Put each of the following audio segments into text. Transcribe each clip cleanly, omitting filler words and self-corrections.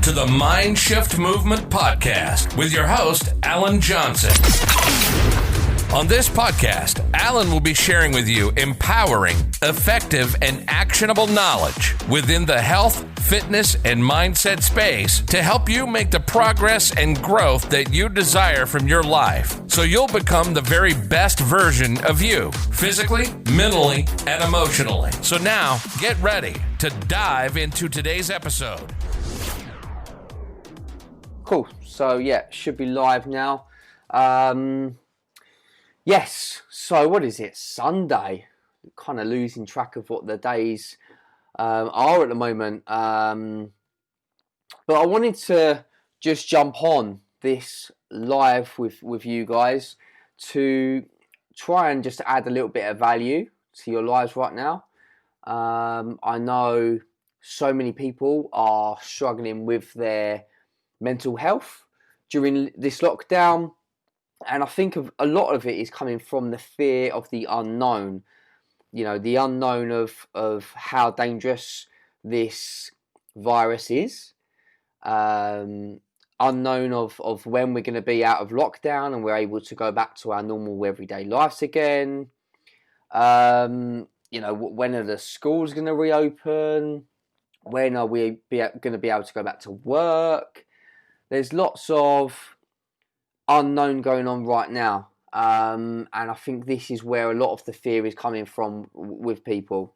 to the Mind Shift Movement Podcast with your host, Alan Johnson. On this podcast, Alan will be sharing with you empowering, effective, and actionable knowledge within the health, fitness, and mindset space to help you make the progress and growth that you desire from your life so you'll become the very best version of you, physically, mentally, and emotionally. So now, get ready to dive into today's episode. Cool. So yeah, should be live now. Yes. So what is it? Sunday. Kind of losing track of what the days are at the moment. But I wanted to just jump on this live with you guys to try and just add a little bit of value to your lives right now. I know so many people are struggling with their mental health during this lockdown, and I think a lot of it is coming from the fear of the unknown. You know, the unknown of how dangerous this virus is, unknown of when we're going to be out of lockdown and we're able to go back to our normal everyday lives again. You know, when are the schools going to reopen? When are we going to be able to go back to work? There's lots of unknown going on right now. And I think this is where a lot of the fear is coming from with people.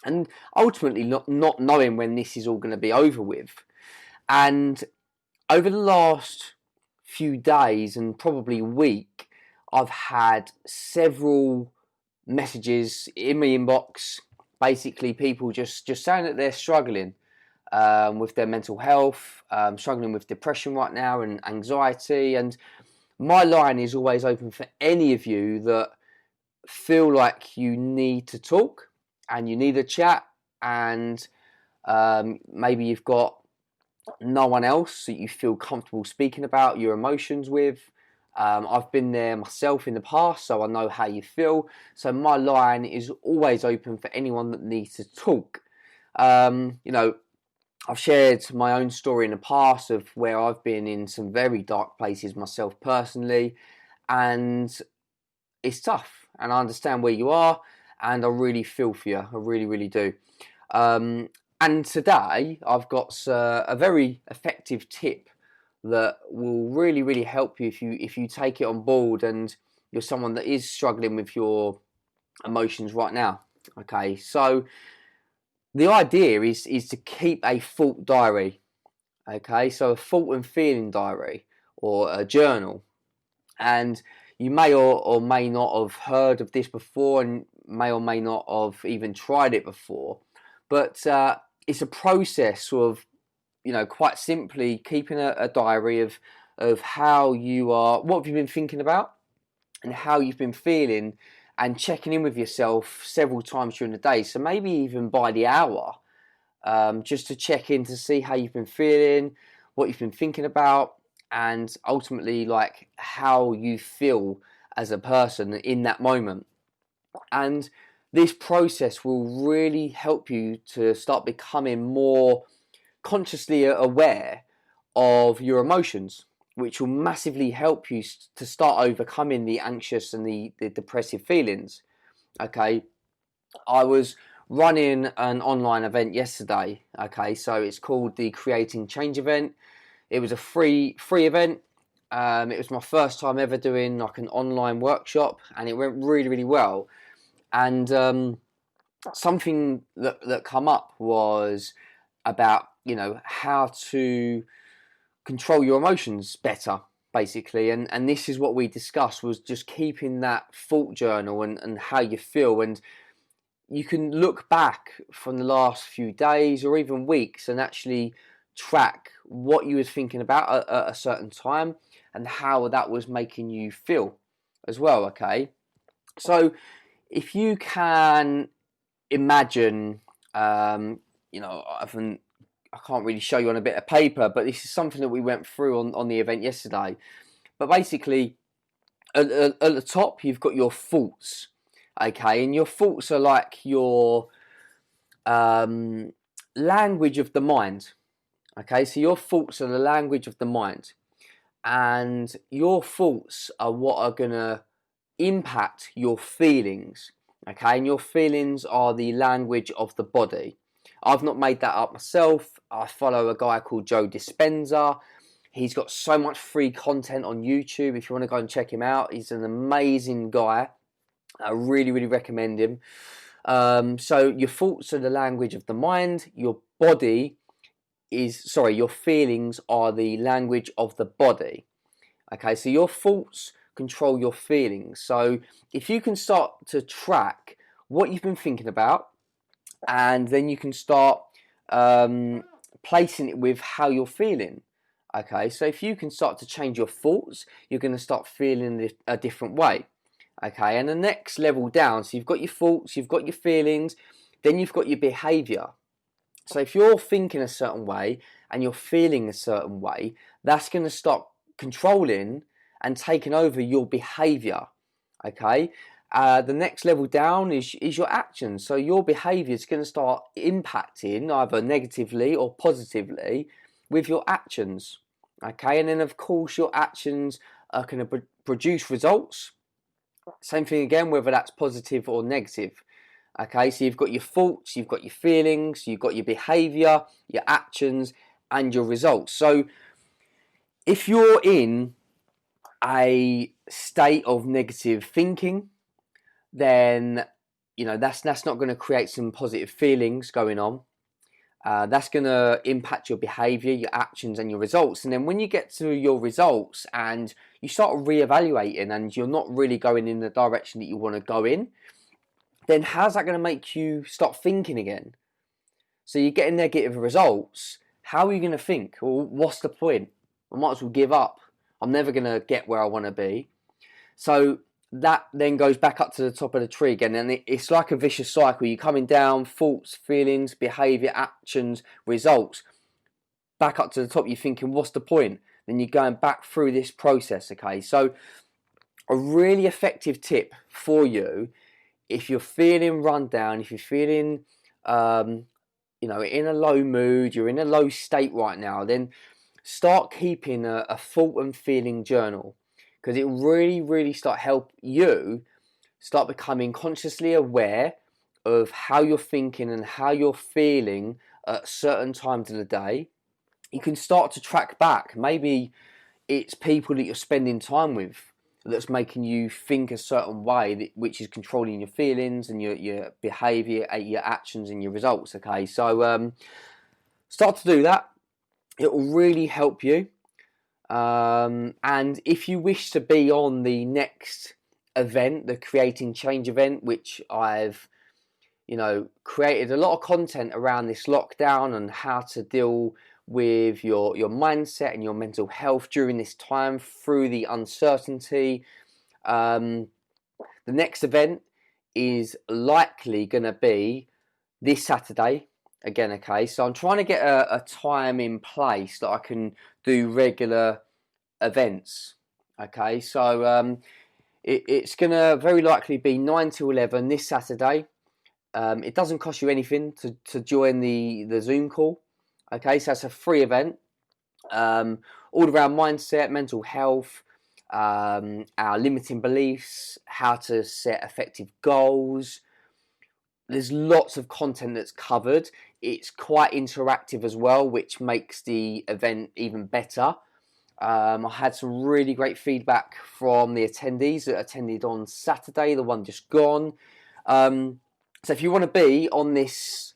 And ultimately not knowing when this is all going to be over with. And over the last few days and probably week, I've had several messages in my inbox, basically people just saying that they're struggling with their mental health, struggling with depression right now and anxiety. And my line is always open for any of you that feel like you need to talk and you need a chat, and maybe you've got no one else that you feel comfortable speaking about your emotions with. I've been there myself in the past, so I know how you feel. So my line is always open for anyone that needs to talk. You know, I've shared my own story in the past of where I've been in some very dark places myself personally, and it's tough, and I understand where you are, and I really feel for you. I really, really do. And today I've got a very effective tip that will really, really help you if you take it on board and you're someone that is struggling with your emotions right now. Okay, so the idea is to keep a thought diary. Okay, so a thought and feeling diary or a journal. And you may or may not have heard of this before, and may or may not have even tried it before. But it's a process of, you know, quite simply keeping a diary of how you are, what have you been thinking about, and how you've been feeling, and checking in with yourself several times during the day. So maybe even by the hour, just to check in to see how you've been feeling, what you've been thinking about, and ultimately like how you feel as a person in that moment. And this process will really help you to start becoming more consciously aware of your emotions, which will massively help you to start overcoming the anxious and the depressive feelings. Okay, I was running an online event yesterday. Okay, so it's called the Creating Change event. It was a free event. It was my first time ever doing like an online workshop, and it went really, really well. And something that come up was about, you know, how to control your emotions better, basically. And this is what we discussed, was just keeping that thought journal and how you feel. And you can look back from the last few days or even weeks and actually track what you was thinking about at a certain time and how that was making you feel as well. Okay, so if you can imagine, you know, I can't really show you on a bit of paper, but this is something that we went through on the event yesterday. But basically, at the top, you've got your thoughts, okay? And your thoughts are like your language of the mind, Okay, so your thoughts are the language of the mind, and your thoughts are what are going to impact your feelings. Okay, and your feelings are the language of the body. I've not made that up myself. I follow a guy called Joe Dispenza. He's got so much free content on YouTube. If you want to go and check him out, he's an amazing guy. I really, really recommend him. So your thoughts are the language of the mind. Your feelings are the language of the body. Okay, so your thoughts control your feelings. So if you can start to track what you've been thinking about, and then you can start placing it with how you're feeling. Okay, so if you can start to change your thoughts, you're going to start feeling a different way. Okay, and the next level down, so you've got your thoughts, you've got your feelings, then you've got your behavior. So if you're thinking a certain way and you're feeling a certain way, that's going to start controlling and taking over your behavior. Okay, the next level down is your actions. So your behavior is going to start impacting either negatively or positively with your actions. Okay, and then of course your actions are going to produce results. Same thing again, whether that's positive or negative. Okay, so you've got your thoughts, you've got your feelings, you've got your behavior, your actions, and your results. So if you're in a state of negative thinking, then that's not going to create some positive feelings going on. That's going to impact your behavior, your actions, and your results. And then when you get to your results and you start reevaluating and you're not really going in the direction that you want to go in, then how's that going to make you start thinking again? So you're getting negative results. How are you going to think? Well, what's the point? I might as well give up. I'm never going to get where I want to be. So that then goes back up to the top of the tree again, and it's like a vicious cycle. You're coming down, thoughts, feelings, behavior, actions, results. Back up to the top, you're thinking, what's the point? Then you're going back through this process, okay? So a really effective tip for you, if you're feeling run down, if you're feeling in a low mood, you're in a low state right now, then start keeping a thought and feeling journal, because it really, really help you start becoming consciously aware of how you're thinking and how you're feeling at certain times of the day. You can start to track back. Maybe it's people that you're spending time with that's making you think a certain way, which is controlling your feelings and your behavior, your actions, and your results. Okay, so start to do that. It will really help you. And if you wish to be on the next event, the Creating Change event, which I've created a lot of content around this lockdown and how to deal with your mindset and your mental health during this time through the uncertainty. The next event is likely going to be this Saturday again. Okay, so I'm trying to get a time in place that I can do regular events. Okay, so it's going to very likely be 9 to 11 this Saturday. It doesn't cost you anything to join the Zoom call. Okay, so it's a free event, all around mindset, mental health, our limiting beliefs, how to set effective goals. There's lots of content that's covered. It's quite interactive as well, which makes the event even better. I had some really great feedback from the attendees that attended on Saturday, the one just gone. So if you want to be on this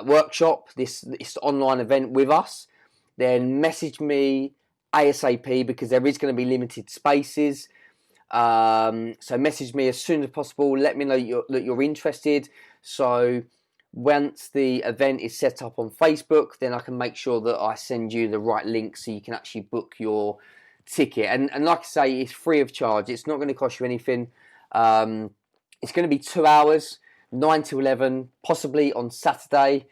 workshop, this online event with us, then message me ASAP, because there is going to be limited spaces. So message me as soon as possible. Let me know that you're interested. So once the event is set up on Facebook, then I can make sure that I send you the right link so you can actually book your ticket. And like I say, it's free of charge. It's not going to cost you anything. It's going to be 2 hours, 9 to 11, possibly on Saturday.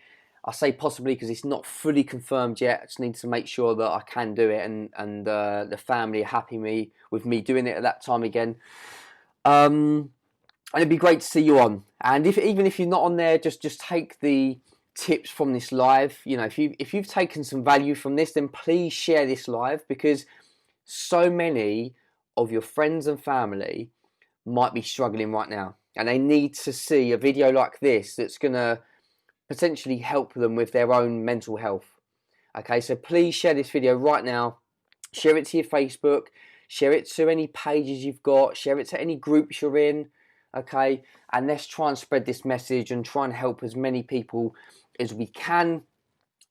I say possibly because it's not fully confirmed yet. I just need to make sure that I can do it, and the family are happy with me doing it at that time again. And it'd be great to see you on. And even if you're not on there, just take the tips from this live. You know, if you've taken some value from this, then please share this live, because so many of your friends and family might be struggling right now, and they need to see a video like this that's going to potentially help them with their own mental health. Okay, so please share this video right now. Share it to your Facebook, share it to any pages you've got, share it to any groups you're in. Okay, and let's try and spread this message and try and help as many people as we can.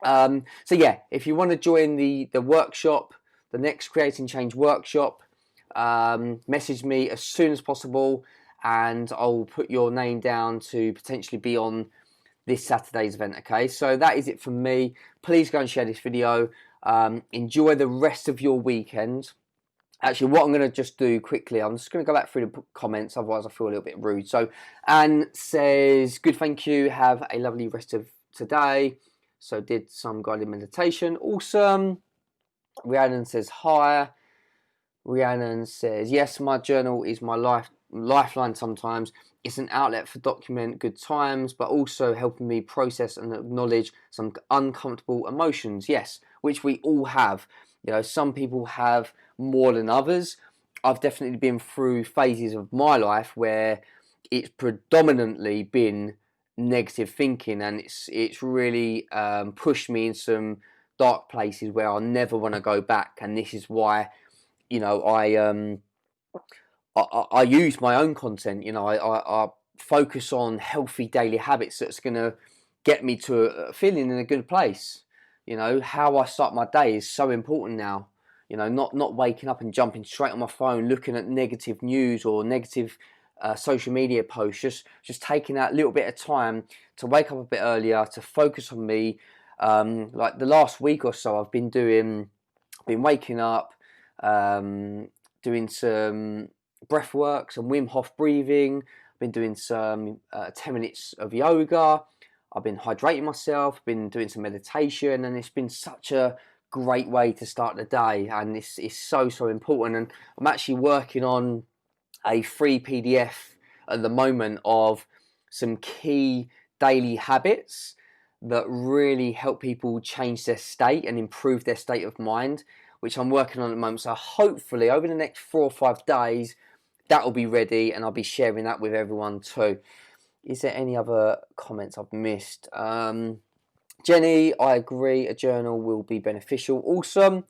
So yeah, if you want to join the workshop, the next Creating Change workshop, message me as soon as possible, and I'll put your name down to potentially be on this Saturday's event. Okay, so that is it from me. Please go and share this video. Enjoy the rest of your weekend. Actually, what I'm going to just do quickly, I'm just going to go back through the comments, otherwise I feel a little bit rude. So, Anne says, good, thank you, have a lovely rest of today. So, did some guided meditation, awesome. Rhiannon says, hi. Rhiannon says, yes, my journal is my lifeline sometimes. It's an outlet for document good times, but also helping me process and acknowledge some uncomfortable emotions. Yes, which we all have. You know, some people have more than others. I've definitely been through phases of my life where it's predominantly been negative thinking, and it's really pushed me in some dark places where I'll never want to go back. And this is why, you know, I use my own content. You know, I focus on healthy daily habits that's going to get me to a feeling in a good place. You know, how I start my day is so important now. You know, not waking up and jumping straight on my phone, looking at negative news or negative social media posts. Just taking that little bit of time to wake up a bit earlier, to focus on me. Like the last week or so, I've been waking up, doing some breath work, some Wim Hof breathing. I've been doing some 10 minutes of yoga. I've been hydrating myself, been doing some meditation, and it's been such a great way to start the day, and it's so important. And I'm actually working on a free PDF at the moment of some key daily habits that really help people change their state and improve their state of mind, which I'm working on at the moment. So hopefully over the next 4 or 5 days, that will be ready, and I'll be sharing that with everyone too. Is there any other comments I've missed? Jenny, I agree, a journal will be beneficial. Awesome.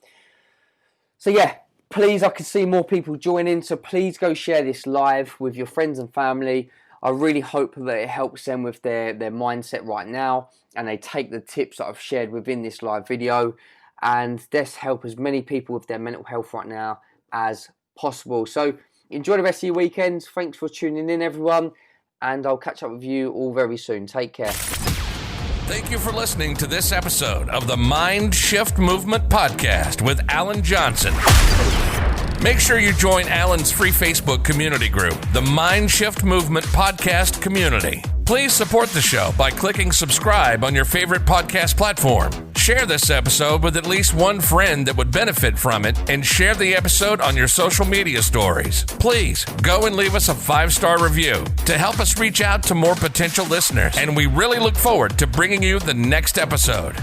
So yeah, please, I can see more people joining, so please go share this live with your friends and family. I really hope that it helps them with their mindset right now, and they take the tips that I've shared within this live video, and let's help as many people with their mental health right now as possible. So enjoy the rest of your weekend. Thanks for tuning in, everyone, and I'll catch up with you all very soon. Take care. Thank you for listening to this episode of the Mind Shift Movement Podcast with Alan Johnson. Make sure you join Alan's free Facebook community group, the Mind Shift Movement Podcast Community. Please support the show by clicking subscribe on your favorite podcast platform. Share this episode with at least one friend that would benefit from it, and share the episode on your social media stories. Please go and leave us a 5-star review to help us reach out to more potential listeners, and we really look forward to bringing you the next episode.